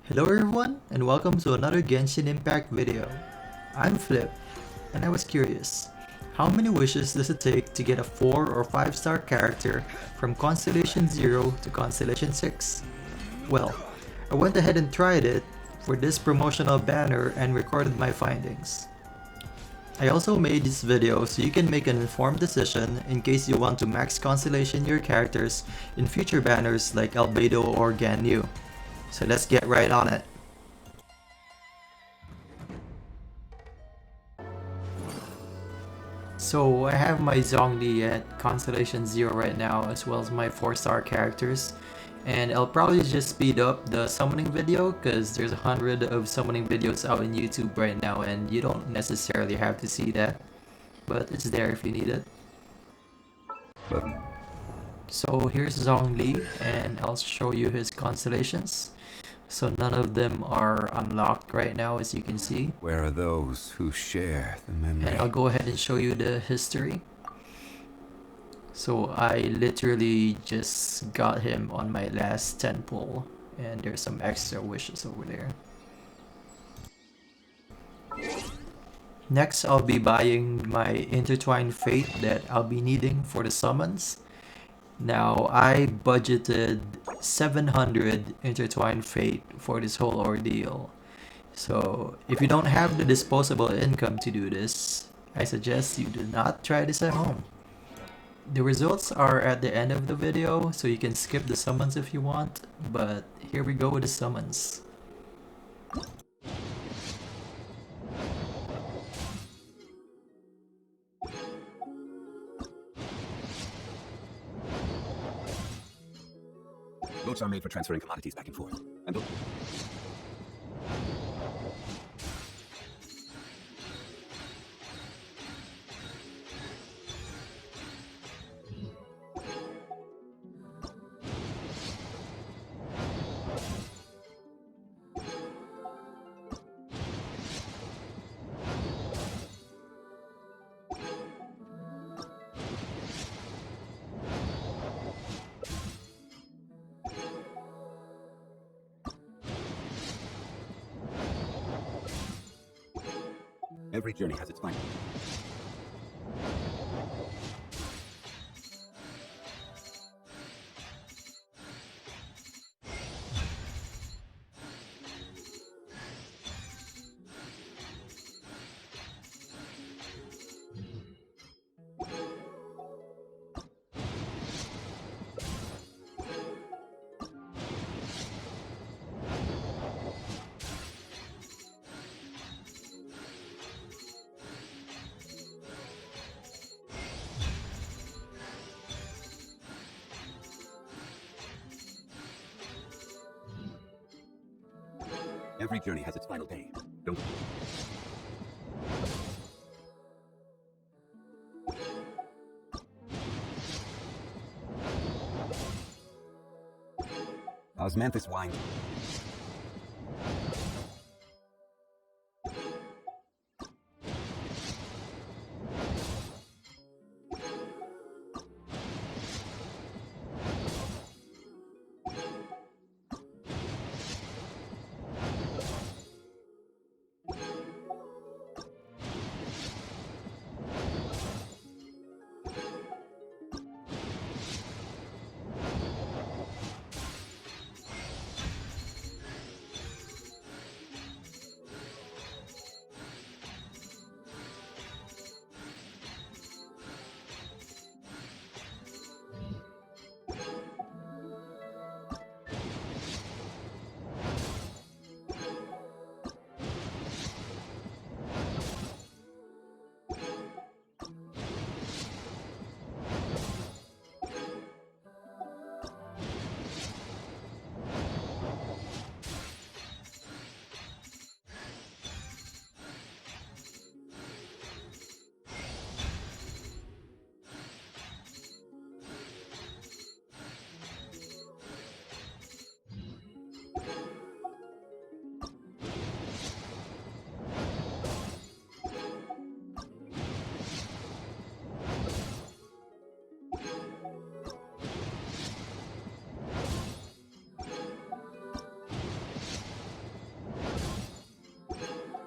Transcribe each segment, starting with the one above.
Hello everyone, and welcome to another Genshin Impact video. I'm Flip, and I was curious, how many wishes does it take to get a 4 or 5 star character from Constellation 0 to Constellation 6? Well, I went ahead and tried it for this promotional banner and recorded my findings. I also made this video so you can make an informed decision in case you want to max Constellation your characters in future banners like Albedo or Ganyu. So let's get right on it. So I have my Zhongli at Constellation 0 right now, as well as my 4-star characters. And I'll probably just speed up the summoning video because there's 100 of summoning videos out on YouTube right now and you don't necessarily have to see that, but it's there if you need it. So here's Zhongli, and I'll show you his constellations. So none of them are unlocked right now, as you can see. Where are those who share the memory? And I'll go ahead and show you the history. So I literally just got him on my last 10 pull, and there's some extra wishes over there. Next, I'll be buying my Intertwined Fate that I'll be needing for the summons. Now, I budgeted 700 Intertwined Fate for this whole ordeal. So, if you don't have the disposable income to do this, I suggest you do not try this at home. The results are at the end of the video, so you can skip the summons if you want, but here we go with the summons. Boats are made for transferring commodities back and forth. And every journey has its final. Every journey has its final day. Don't. Osmanthus wine.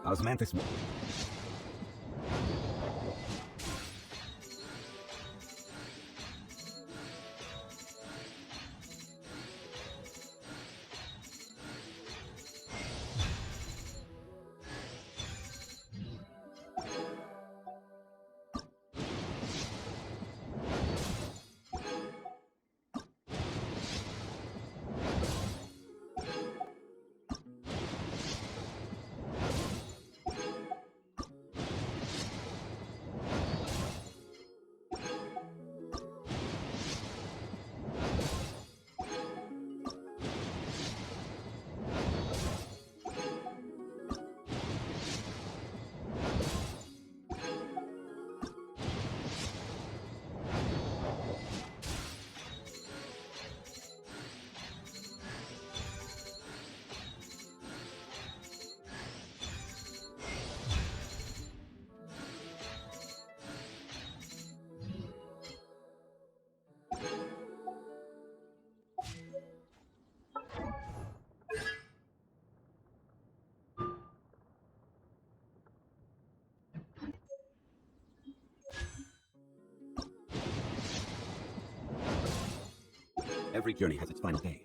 Osmanthus. Every journey has its final day.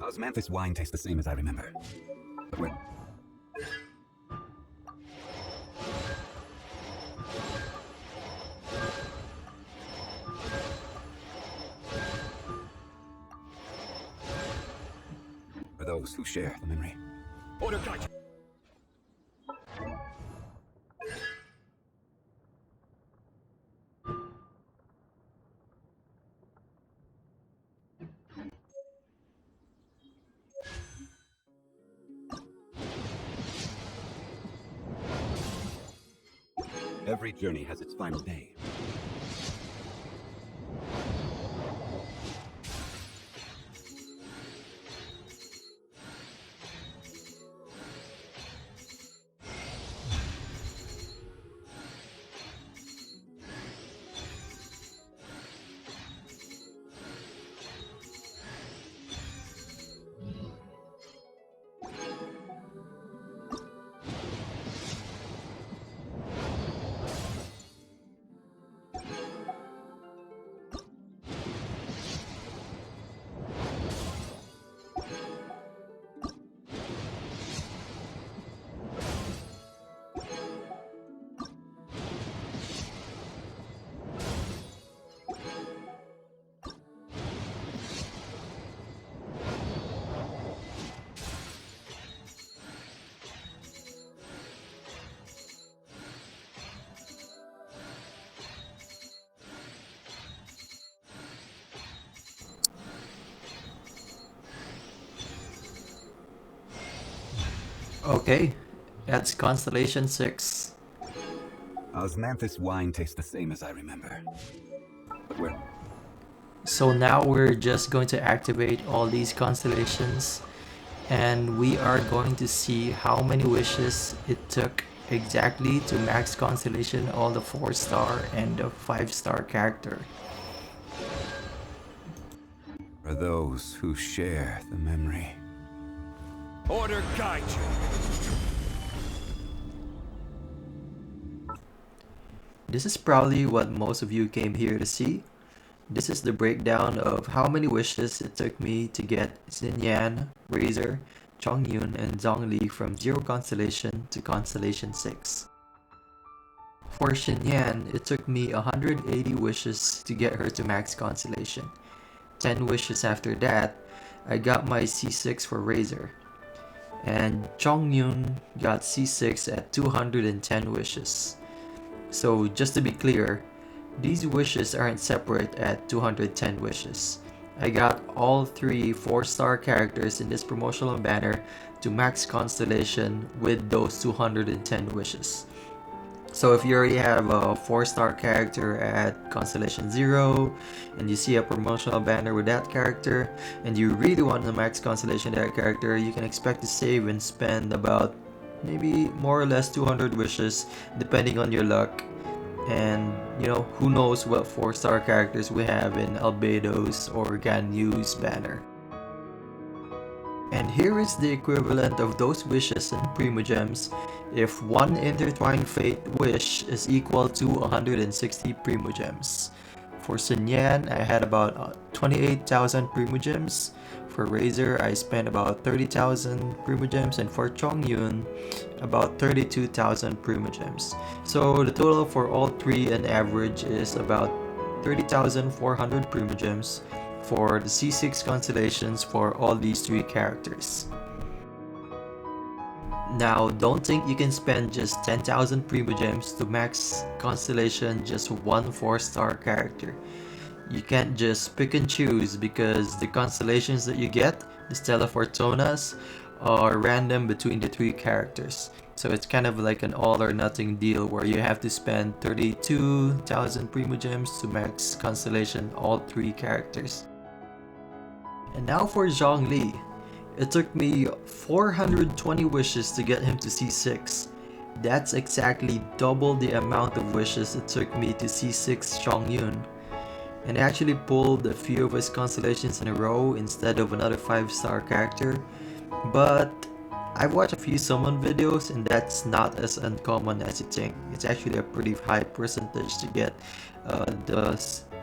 Osmanthus wine tastes the same as I remember. But where? For those who share the memory. Order guide. Every journey has its final day. Okay, that's Constellation 6. Osmanthus wine tastes the same as I remember. But where? So now we're just going to activate all these constellations, and we are going to see how many wishes it took exactly to max constellation all the 4-star and the 5-star character. For those who share the memory. Order guide you. This is probably what most of you came here to see. This is the breakdown of how many wishes it took me to get Xinyan, Razor, Chongyun, and Zhongli from 0 constellation to constellation 6. For Shinyan, it took me 180 wishes to get her to max Constellation. 10 wishes after that, I got my C6 for Razor. And Chongyun got C6 at 210 wishes. So just to be clear, these wishes aren't separate at 210 wishes. I got all 3 4-star characters in this promotional banner to max Constellation with those 210 wishes. So if you already have a 4-star character at Constellation 0 and you see a promotional banner with that character and you really want to max Constellation that character, you can expect to save and spend about maybe more or less 200 wishes depending on your luck. And you know, who knows what 4-star characters we have in Albedo's or Ganyu's banner. And here is the equivalent of those wishes in Primogems if one Intertwined Fate wish is equal to 160 Primogems. For Sunyan, I had about 28,000 Primogems. For Razor, I spent about 30,000 Primogems, and for Chongyun, about 32,000 Primogems. So the total for all 3 on average is about 30,400 Primogems for the C6 constellations for all these 3 characters. Now, don't think you can spend just 10,000 Primogems to max Constellation just one 4-star character. You can't just pick and choose because the constellations that you get, the Stella Fortunas, are random between the 3 characters. So it's kind of like an all or nothing deal where you have to spend 32,000 Primogems to max Constellation all 3 characters. And now for Zhongli. It took me 420 wishes to get him to C6. That's exactly double the amount of wishes it took me to C6 Chongyun. And I actually pulled a few of his constellations in a row instead of another 5-star character. But I've watched a few summon videos and that's not as uncommon as you think. It's actually a pretty high percentage to get the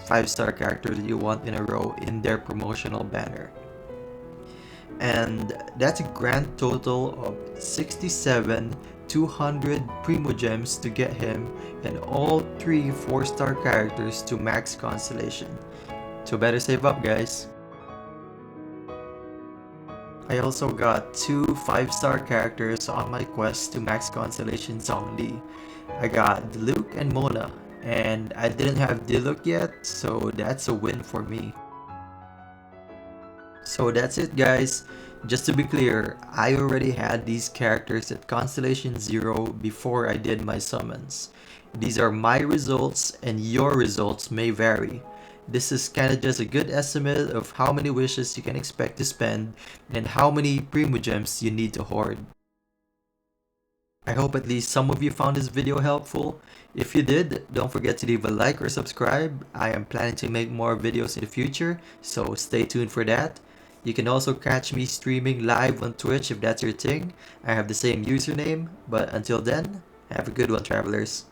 5-star character that you want in a row in their promotional banner. And that's a grand total of 67,200 Primogems to get him and all 3 4-star characters to max Constellation. So better save up, guys. I also got 2 5-star characters on my quest to max Constellation Zhongli. I got Diluc and Mona, and I didn't have Diluc yet, so that's a win for me. So that's it, guys. Just to be clear, I already had these characters at Constellation 0 before I did my summons. These are my results and your results may vary. This is kinda just a good estimate of how many wishes you can expect to spend and how many Primogems you need to hoard. I hope at least some of you found this video helpful. If you did, don't forget to leave a like or subscribe. I am planning to make more videos in the future, so stay tuned for that. You can also catch me streaming live on Twitch if that's your thing. I have the same username, but until then, have a good one, travelers.